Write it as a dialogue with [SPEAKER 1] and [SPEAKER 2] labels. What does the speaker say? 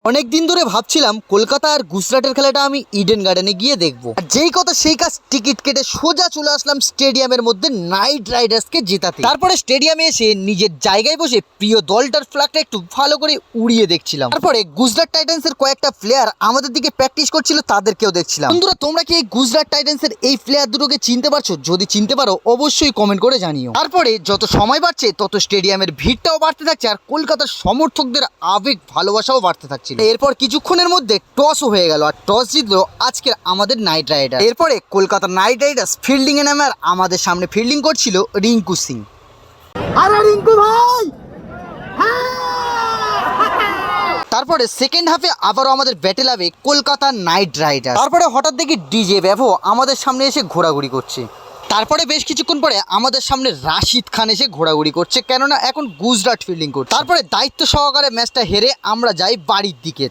[SPEAKER 1] অনেকদিন ধরে ভাবছিলাম কলকাতা আর গুজরাটের খেলাটা আমি ইডেন গার্ডেনে গিয়ে দেখবো। আর যেই কথা সেই কাজ, টিকিট কেটে সোজা চলে আসলাম স্টেডিয়ামের মধ্যে নাইট রাইডার্সকে জেতাতে। তারপরে স্টেডিয়ামে এসে নিজের জায়গায় বসে প্রিয় দলটার ফ্ল্যাগটা একটু ভালো করে উড়িয়ে দেখছিলাম। তারপরে গুজরাট টাইটান্সের কয়েকটা প্লেয়ার আমাদের দিকে প্র্যাকটিস করছিল, তাদেরকেও দেখছিলাম। বন্ধুরা, তোমরা কি এই গুজরাট টাইটান্সের এই প্লেয়ার দুটোকে চিনতে পারছো? যদি চিনতে পারো অবশ্যই কমেন্ট করে জানিও। তারপরে যত সময় বাড়ছে তত স্টেডিয়ামের ভিড়টাও বাড়তে থাকছে, আর কলকাতার সমর্থকদের আবেগ ভালোবাসাও বাড়তে থাকছে। এরপর কিছুক্ষণের মধ্যে টসও হয়ে গেল, আর টস জিতলো আজকের আমাদের নাইট রাইডার। এরপরে কলকাতা নাইট রাইডার্স ফিল্ডিং এ নামে, আর আমাদের সামনে ফিল্ডিং করছিল রিঙ্কু সিং। আরে রিঙ্কু ভাই! তারপরে সেকেন্ড হাফে আবারও আমাদের ব্যাটে লাভে কলকাতা নাইট রাইডার্স। তারপরে হঠাৎ দেখি ডিজে ব্যাভো আমাদের সামনে এসে ঘোরাঘুরি করছে। তারপরে বেশ কিছুক্ষণ পরে আমাদের সামনে রাশিদ খান এসে ঘোরাঘুরি করছে, কেননা এখন গুজরাট ফিল্ডিং করছে। তারপরে দায়িত্ব সহকারে ম্যাচটা হেরে আমরা যাই বাড়ির দিকে।